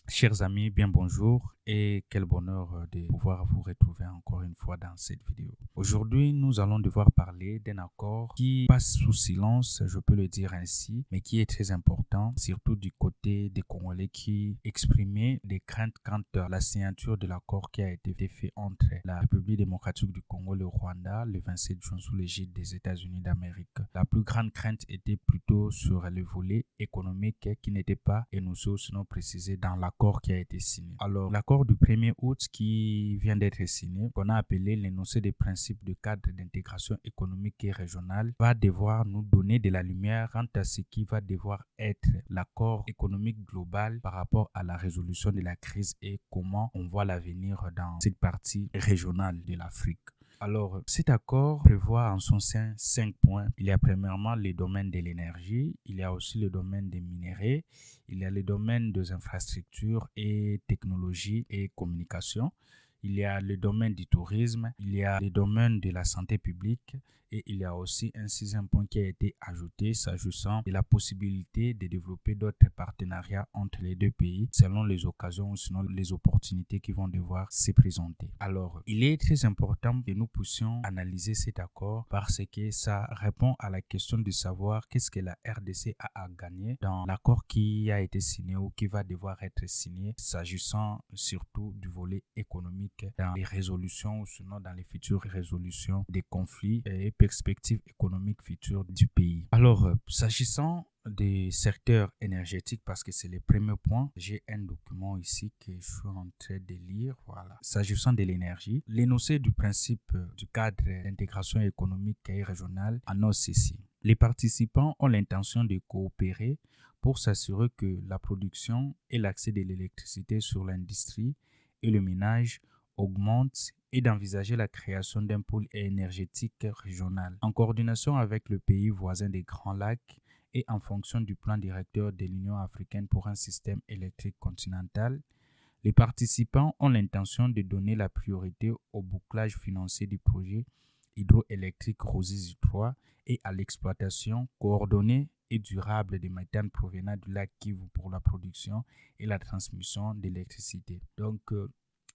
Chers amis, bien bonjour et quel bonheur de pouvoir vous retrouver encore une fois dans cette vidéo. Aujourd'hui, nous allons devoir parler d'un accord qui passe sous silence, je peux le dire ainsi, mais qui est très important, surtout du côté des Congolais qui exprimaient des craintes quant à la signature de l'accord qui a été fait entre la République démocratique du Congo et le Rwanda le 27 juin sous l'égide des États-Unis d'Amérique. La plus grande crainte était plutôt sur le volet économique qui n'était pas énoncé ou sinon précisé dans l'accord qui a été signé. Alors, l'accord du 1er août qui vient d'être signé, qu'on a appelé l'énoncé des principes de cadre d'intégration économique et régionale, va devoir nous donner de la lumière quant à ce qui va devoir être l'accord économique global par rapport à la résolution de la crise et comment on voit l'avenir dans cette partie régionale de l'Afrique. Alors, cet accord prévoit en son sein 5 points. Il y a premièrement le domaine de l'énergie, il y a aussi le domaine des minéraux, il y a le domaine des infrastructures et technologies et communications, il y a le domaine du tourisme, il y a le domaine de la santé publique et il y a aussi un sixième point qui a été ajouté s'agissant de la possibilité de développer d'autres partenariats entre les deux pays selon les occasions ou sinon les opportunités qui vont devoir se présenter. Alors, il est très important que nous puissions analyser cet accord parce que ça répond à la question de savoir qu'est-ce que la RDC a gagné dans l'accord qui a été signé ou qui va devoir être signé s'agissant surtout du volet économique dans les résolutions ou sinon dans les futures résolutions des conflits et perspectives économiques futures du pays. Alors, s'agissant des secteurs énergétiques, parce que c'est le premier point, j'ai un document ici que je suis en train de lire. Voilà. S'agissant de l'énergie, l'énoncé du principe du cadre d'intégration économique et régionale annonce ceci. Les participants ont l'intention de coopérer pour s'assurer que la production et l'accès de l'électricité sur l'industrie et le ménage augmentent et d'envisager la création d'un pôle énergétique régional en coordination avec le pays voisin des Grands Lacs et en fonction du plan directeur de l'Union africaine pour un système électrique continental. Les participants ont l'intention de donner la priorité au bouclage financier du projet hydroélectrique Ruzizi 3 et à l'exploitation coordonnée et durable des méthanes provenant du lac Kivu pour la production et la transmission d'électricité. Donc,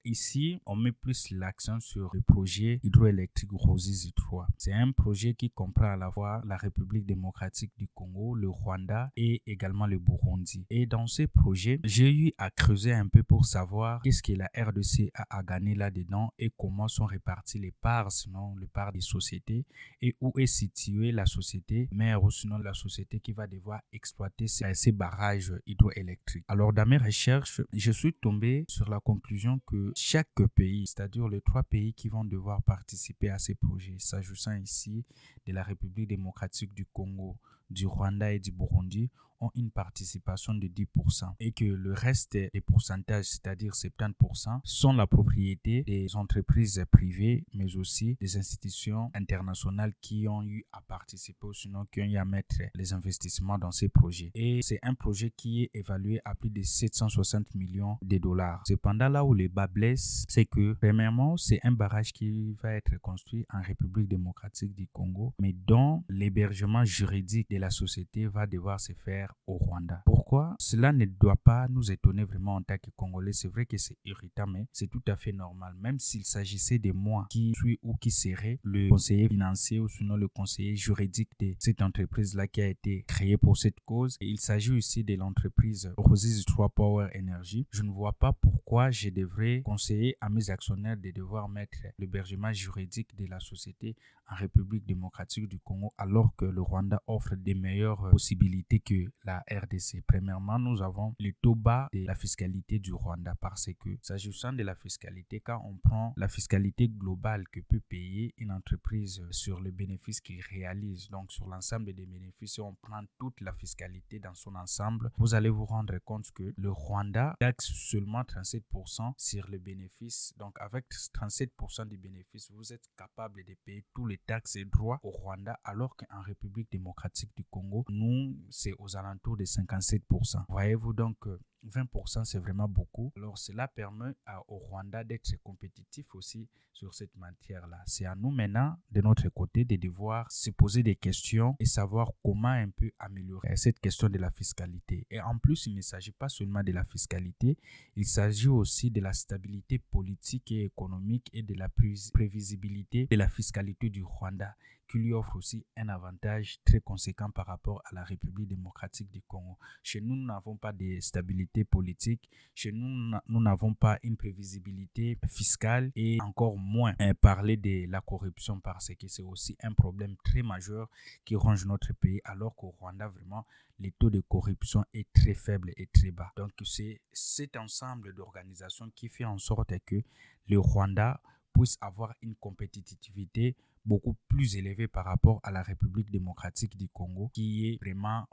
ici, on met plus l'accent sur le projet hydroélectrique Ruzizi 3. C'est un projet qui comprend à la fois la République démocratique du Congo, le Rwanda et également le Burundi. Et dans ce projet, j'ai eu à creuser un peu pour savoir qu'est-ce que la RDC a gagné là-dedans et comment sont réparties les parts, sinon les parts des sociétés et où est située la société mère ou sinon la société qui va devoir exploiter ces barrages hydroélectriques. Alors, dans mes recherches, je suis tombé sur la conclusion que chaque pays, c'est-à-dire les 3 pays qui vont devoir participer à ces projets, s'agissant ici de la République démocratique du Congo, du Rwanda et du Burundi, ont une participation de 10% et que le reste des pourcentages, c'est-à-dire 70%, sont la propriété des entreprises privées, mais aussi des institutions internationales qui ont eu à participer ou sinon qui ont eu à mettre les investissements dans ces projets. Et c'est un projet qui est évalué à plus de 760 millions de dollars. Cependant, là où le bas blesse, c'est que, premièrement, c'est un barrage qui va être construit en République démocratique du Congo, mais dont l'hébergement juridique de la société va devoir se faire au Rwanda. Pourquoi? Cela ne doit pas nous étonner vraiment en tant que Congolais. C'est vrai que c'est irritant, mais c'est tout à fait normal. Même s'il s'agissait de moi qui suis ou qui serait le conseiller financier ou sinon le conseiller juridique de cette entreprise-là qui a été créée pour cette cause. Et il s'agit aussi de l'entreprise Ruzizi 3 Power Energy. Je ne vois pas pourquoi je devrais conseiller à mes actionnaires de devoir mettre l'hébergement juridique de la société en République démocratique du Congo alors que le Rwanda offre des meilleures possibilités que la RDC. Premièrement, nous avons le taux bas de la fiscalité du Rwanda parce que s'agissant de la fiscalité, quand on prend la fiscalité globale que peut payer une entreprise sur le bénéfice qu'il réalise, donc sur l'ensemble des bénéfices, si on prend toute la fiscalité dans son ensemble, vous allez vous rendre compte que le Rwanda taxe seulement 37% sur les bénéfices. Donc avec 37% des bénéfices, vous êtes capable de payer tous les taxes et droits au Rwanda alors qu'en République démocratique du Congo, nous, c'est aux alentours de 57%. Voyez-vous donc 20%, c'est vraiment beaucoup. Alors, cela permet au Rwanda d'être compétitif aussi sur cette matière-là. C'est à nous maintenant, de notre côté, de devoir se poser des questions et savoir comment un peu améliorer cette question de la fiscalité. Et en plus, il ne s'agit pas seulement de la fiscalité, il s'agit aussi de la stabilité politique et économique et de la prévisibilité de la fiscalité du Rwanda, qui lui offre aussi un avantage très conséquent par rapport à la République démocratique du Congo. Chez nous, nous n'avons pas de stabilité politique. Chez nous, nous n'avons pas une prévisibilité fiscale et encore moins parler de la corruption parce que c'est aussi un problème très majeur qui ronge notre pays alors qu'au Rwanda, vraiment, les taux de corruption est très faible et très bas. Donc, c'est cet ensemble d'organisations qui fait en sorte que le Rwanda puisse avoir une compétitivité beaucoup plus élevée par rapport à la République démocratique du Congo qui est vraiment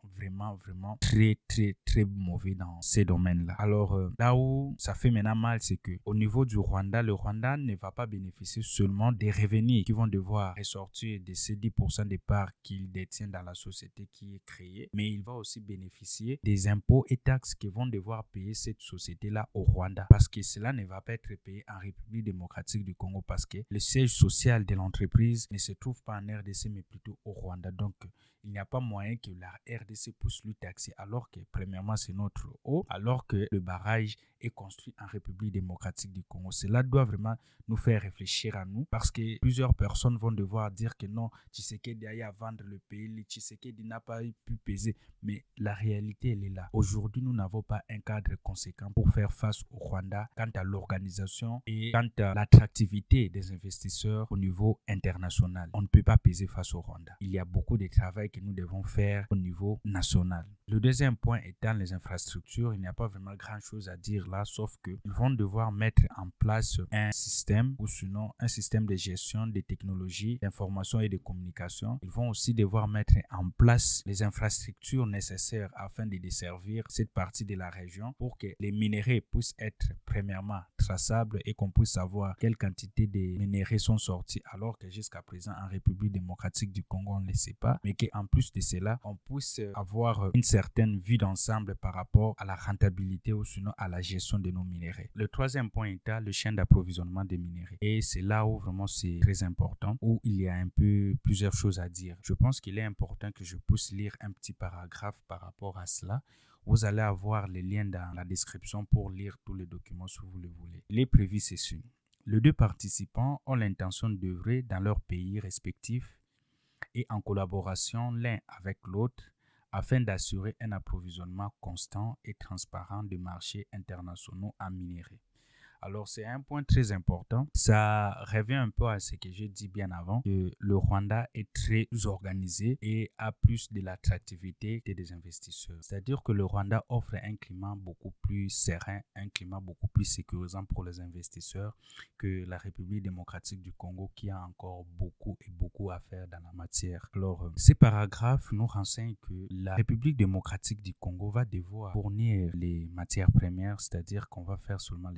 très mauvais dans ces domaines-là. Alors là où ça fait maintenant mal, c'est que au niveau du Rwanda, le Rwanda ne va pas bénéficier seulement des revenus qui vont devoir ressortir de ces 10% des parts qu'il détient dans la société qui est créée, mais il va aussi bénéficier des impôts et taxes que vont devoir payer cette société-là au Rwanda parce que cela ne va pas être payé en République démocratique du Congo parce que le siège social de l'entreprise ne se trouve pas en RDC mais plutôt au Rwanda. Donc, il n'y a pas moyen que la RDC puisse lui taxer alors que premièrement c'est notre eau, alors que le barrage est construit en République démocratique du Congo. Cela doit vraiment nous faire réfléchir à nous parce que plusieurs personnes vont devoir dire que non, Tshisekedi a eu à vendre le pays, Tshisekedi n'a pas pu peser. Mais la réalité, elle est là. Aujourd'hui, nous n'avons pas un cadre conséquent pour faire face au Rwanda quant à l'organisation et quant à l'attractivité des investisseurs au niveau international. On ne peut pas peser face au Rwanda. Il y a beaucoup de travail que nous devons faire au niveau national. Le deuxième point étant les infrastructures, il n'y a pas vraiment grand-chose à dire là, sauf qu'ils vont devoir mettre en place un système ou sinon un système de gestion des technologies, d'information et de communication. Ils vont aussi devoir mettre en place les infrastructures nécessaires afin de desservir cette partie de la région pour que les minerais puissent être premièrement traçables et qu'on puisse savoir quelle quantité de minerais sont sortis alors que jusqu'à présent en République démocratique du Congo on ne le sait pas, mais qu'en plus de cela on puisse avoir une certaine vue d'ensemble par rapport à la rentabilité ou sinon à la gestion de nos minerais. Le troisième point est le chaîne d'approvisionnement des minerais et c'est là où vraiment c'est très important, où il y a un peu plusieurs choses à dire. Je pense qu'il est important que je puisse lire un petit paragraphe par rapport à cela. Vous allez avoir les liens dans la description pour lire tous les documents si vous le voulez. Il est prévu ceci. Les deux participants ont l'intention d'œuvrer dans leur pays respectifs et en collaboration l'un avec l'autre afin d'assurer un approvisionnement constant et transparent de marchés internationaux en minerais. Alors, c'est un point très important. Ça revient un peu à ce que j'ai dit bien avant, que le Rwanda est très organisé et a plus de l'attractivité des investisseurs. C'est-à-dire que le Rwanda offre un climat beaucoup plus serein, un climat beaucoup plus sécurisant pour les investisseurs que la République démocratique du Congo qui a encore beaucoup à faire dans la matière. Alors, ces paragraphes nous renseignent que la République démocratique du Congo va devoir fournir les matières premières, c'est-à-dire qu'on va faire seulement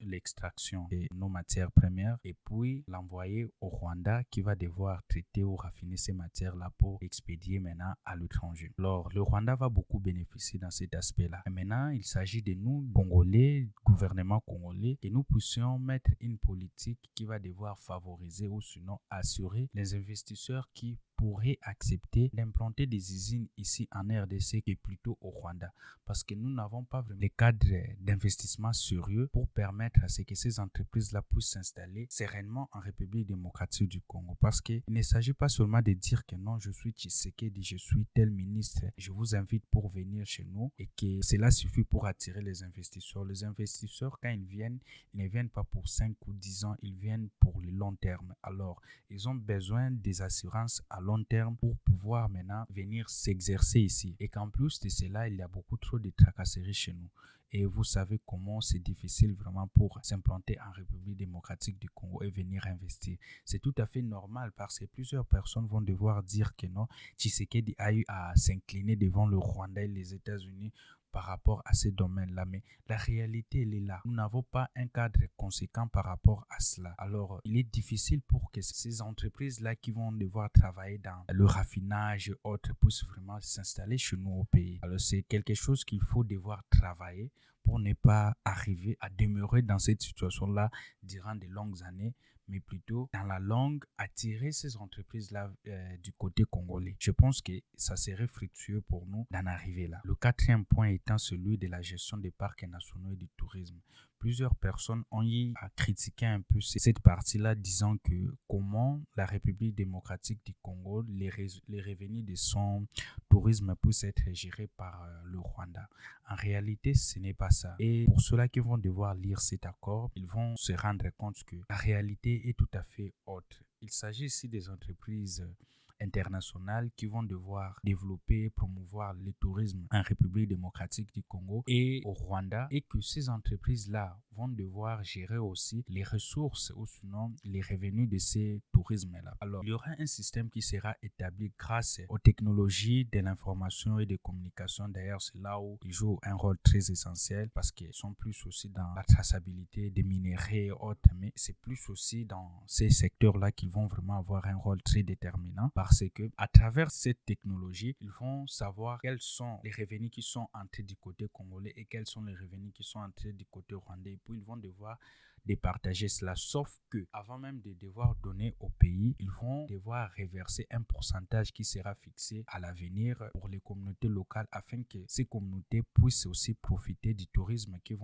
l'extraction de nos matières premières et puis l'envoyer au Rwanda qui va devoir traiter ou raffiner ces matières-là pour expédier maintenant à l'étranger. Alors, le Rwanda va beaucoup bénéficier dans cet aspect-là. Et maintenant, il s'agit de nous, Congolais, gouvernement congolais, que nous puissions mettre une politique qui va devoir favoriser ou sinon assurer les investisseurs qui pourraient accepter d'implanter des usines ici en RDC que plutôt au Rwanda parce que nous n'avons pas vraiment des cadres d'investissement sérieux pour permettre à ce que ces entreprises-là puissent s'installer sereinement en République démocratique du Congo parce qu'il ne s'agit pas seulement de dire que non, je suis Tshisekedi, je suis tel ministre, je vous invite pour venir chez nous et que cela suffit pour attirer les investisseurs. Les investisseurs, quand ils ne viennent pas pour 5 ou 10 ans, ils viennent pour le long terme. Alors, ils ont besoin des assurances à long terme pour pouvoir maintenant venir s'exercer ici. Et qu'en plus de cela, il y a beaucoup trop de tracasseries chez nous. Et vous savez comment c'est difficile vraiment pour s'implanter en République démocratique du Congo et venir investir. C'est tout à fait normal parce que plusieurs personnes vont devoir dire que non, Tshisekedi a eu à s'incliner devant le Rwanda et les États-Unis par rapport à ces domaines-là, mais la réalité, elle est là. Nous n'avons pas un cadre conséquent par rapport à cela. Alors, il est difficile pour que ces entreprises-là qui vont devoir travailler dans le raffinage et autres puissent vraiment s'installer chez nous au pays. Alors, c'est quelque chose qu'il faut devoir travailler pour ne pas arriver à demeurer dans cette situation-là durant de longues années, mais plutôt dans la longue, attirer ces entreprises-là du côté congolais. Je pense que ça serait fructueux pour nous d'en arriver là. Le quatrième point étant celui de la gestion des parcs nationaux et du tourisme. Plusieurs personnes ont eu à critiquer un peu cette partie-là, disant que comment la République démocratique du Congo, les revenus de son tourisme puissent être gérés par le Rwanda. En réalité, ce n'est pas ça. Et pour ceux-là qui vont devoir lire cet accord, ils vont se rendre compte que la réalité est tout à fait autre. Il s'agit ici des entreprises internationales qui vont devoir développer, promouvoir le tourisme en République démocratique du Congo et au Rwanda, et que ces entreprises-là vont devoir gérer aussi les ressources ou sinon les revenus de ces tourismes-là. Alors, il y aura un système qui sera établi grâce aux technologies de l'information et des communications. D'ailleurs, c'est là où ils jouent un rôle très essentiel parce qu'ils sont plus aussi dans la traçabilité des minéraux et autres, mais c'est plus aussi dans ces secteurs-là qu'ils vont vraiment avoir un rôle très déterminant parce que à travers cette technologie, ils vont savoir quels sont les revenus qui sont entrés du côté congolais et quels sont les revenus qui sont entrés du côté rwandais. Et puis, ils vont devoir départager cela, sauf que avant même de devoir donner au pays, ils vont devoir reverser un pourcentage qui sera fixé à l'avenir pour les communautés locales afin que ces communautés puissent aussi profiter du tourisme qui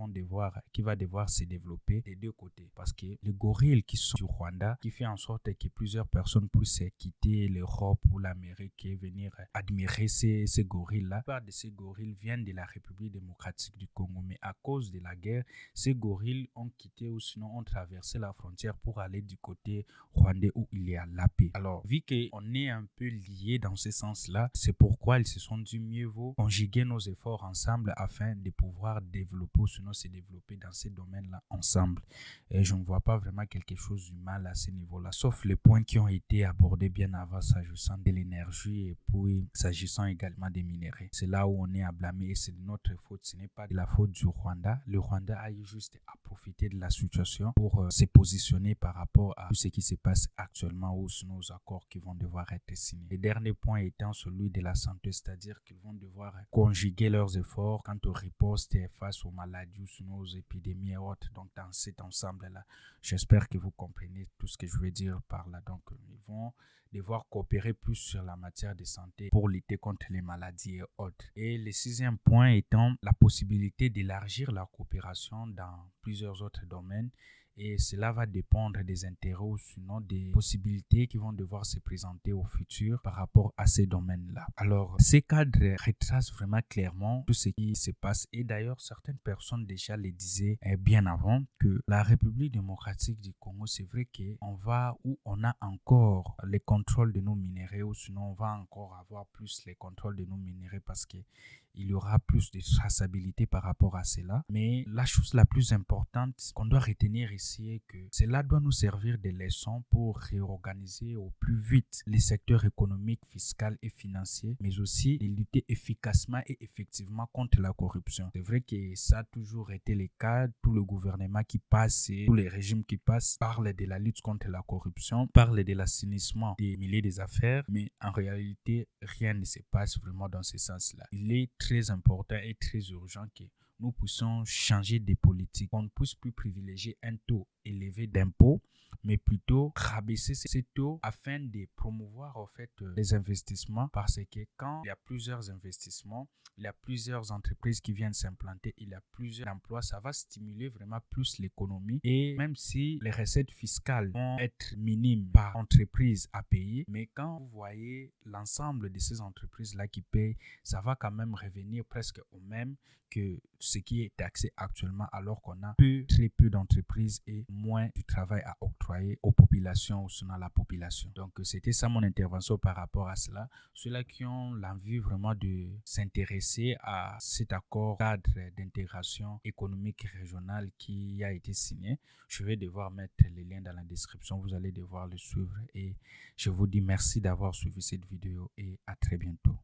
va devoir se développer des deux côtés. Parce que les gorilles qui sont du Rwanda, qui fait en sorte que plusieurs personnes puissent quitter l'Europe ou l'Amérique et venir admirer ces gorilles-là. La plupart de ces gorilles viennent de la République démocratique du Congo, mais à cause de la guerre, ces gorilles ont quitté ou sinon ont traversé la frontière pour aller du côté rwandais où il y a la paix. Alors, vu qu'on est un peu liés dans ce sens-là, c'est pourquoi ils se sont dit mieux vaut conjuguer nos efforts ensemble afin de pouvoir développer ou sinon se développer dans ces domaines-là ensemble. Et je ne vois pas vraiment quelque chose de mal à ce niveau-là, sauf les points qui ont été abordés bien avant s'agissant de l'énergie et puis s'agissant également des minéraux. C'est là où on est à blâmer et c'est de notre faute, ce n'est pas de la faute du Rwanda. Le Rwanda a eu juste à profiter de la situation pour se positionner par rapport à tout ce qui se passe actuellement ou sinon aux accords qui vont devoir être signés. Le dernier point étant celui de la santé, c'est-à-dire qu'ils vont devoir conjuguer leurs efforts quant aux ripostes face aux maladies ou sinon aux épidémies et autres. Donc dans cet ensemble-là, j'espère que vous comprenez tout ce que je veux dire par là. Donc ils vont devoir coopérer plus sur la matière de santé pour lutter contre les maladies et autres. Et le sixième point étant la possibilité d'élargir la coopération dans plusieurs autres domaines. Et cela va dépendre des intérêts ou sinon des possibilités qui vont devoir se présenter au futur par rapport à ces domaines-là. Alors, ces cadres retracent vraiment clairement tout ce qui se passe. Et d'ailleurs, certaines personnes déjà le disaient bien avant que la République démocratique du Congo, c'est vrai qu'on va où on a encore les contrôles de nos minéraux ou sinon on va encore avoir plus les contrôles de nos minéraux parce que il y aura plus de traçabilité par rapport à cela. Mais la chose la plus importante qu'on doit retenir ici est que cela doit nous servir de leçon pour réorganiser au plus vite les secteurs économiques, fiscaux et financiers, mais aussi de lutter efficacement et effectivement contre la corruption. C'est vrai que ça a toujours été le cas. Tout le gouvernement qui passe et tous les régimes qui passent parlent de la lutte contre la corruption, parlent de l'assainissement des milliers d'affaires, mais en réalité, rien ne se passe vraiment dans ce sens-là. Il est très important et très urgent que nous puissions changer de politique. On ne puisse plus privilégier un taux élevé d'impôts, mais plutôt rabaisser ces taux afin de promouvoir en fait les investissements parce que quand il y a plusieurs investissements, il y a plusieurs entreprises qui viennent s'implanter, il y a plusieurs emplois, ça va stimuler vraiment plus l'économie et même si les recettes fiscales vont être minimes par entreprise à payer, mais quand vous voyez l'ensemble de ces entreprises-là qui payent, ça va quand même revenir presque au même que ce qui est taxé actuellement alors qu'on a très peu d'entreprises et moins du travail à octroyer aux populations ou sinon à la population. Donc c'était ça mon intervention par rapport à cela. Ceux-là qui ont l'envie vraiment de s'intéresser à cet accord cadre d'intégration économique régionale qui a été signé, je vais devoir mettre les liens dans la description. Vous allez devoir le suivre et je vous dis merci d'avoir suivi cette vidéo et à très bientôt.